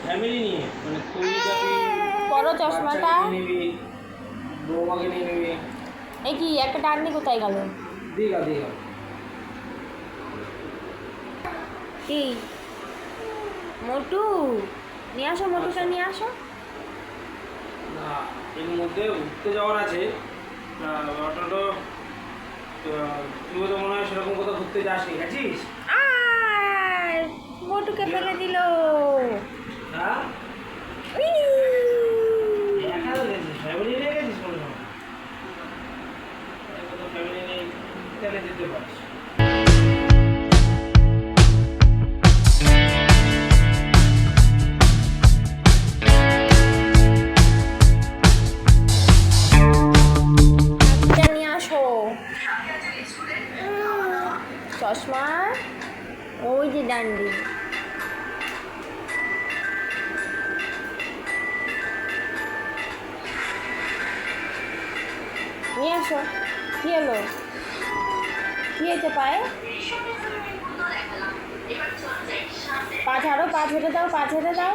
Family নিয়ে মানে তুই যাবি, বড় চশমাটা নিবি, বৌমাকে নিয়ে নিবি। এই কি একটা ডান্ডি কোথায় গেল? দীঘা দীঘা কি মোটু নিয়ে আসো, মোটুটা নিয়ে আসো। না, এর মধ্যে ঘুরতে যাওয়ার আছে। অটোটো তুই তো মনে হয় সেরকম কোথাও ঘুরতে যাসনি, গেছিস? আর মোটুকে ফেলে দিল। হ্যাঁ, উই! একা তো গেছিস, ফ্যামিলি নিয়ে গেছিস কোনো সময়? কোথাও ফ্যামিলি নিয়ে গেলে যেতে পারিস। এটা নিয়ে আসো। চশমা, ওই যে ডান্ডি। নিয়ে আসো। কি হলো? কি হয়েছে পায়ে? পা ছাড়ো, পা ছেড়ে দাও, পা ছেড়ে দাও।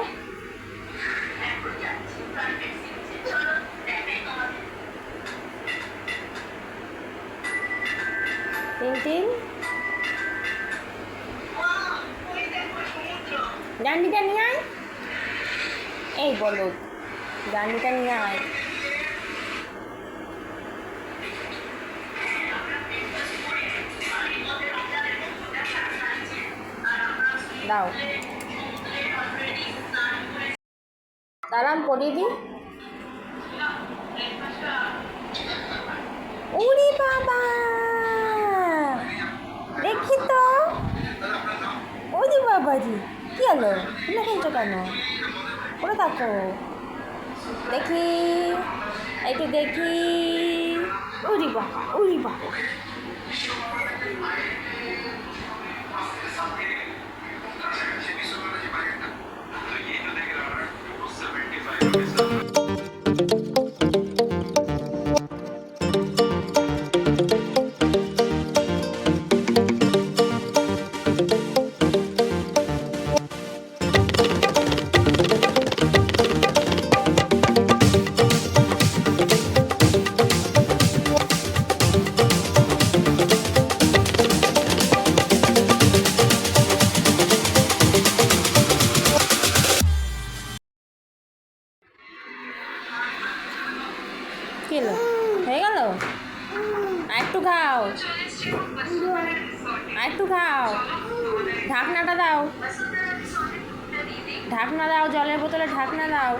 তিন ডান্ডিটা নিয়ে আয়। এই বলো, ডান্ডিটা নিয়ে আয়। দাও, দাঁড়ান পরিয়ে দিই। উরি বাবা, দেখি তো। ওরে বাবাজি, কি হলো? খুলে ফেলছো কেন? করে থাকো, দেখি, একটু দেখি। উরি বাবা, উরি বাবা। কি হলো? হয়ে গেল? আরেকটু খাও, আরেকটু খাও। ঢাকনাটা দাও, ঢাকনা দাও, জলের বোতলে ঢাকনা দাও।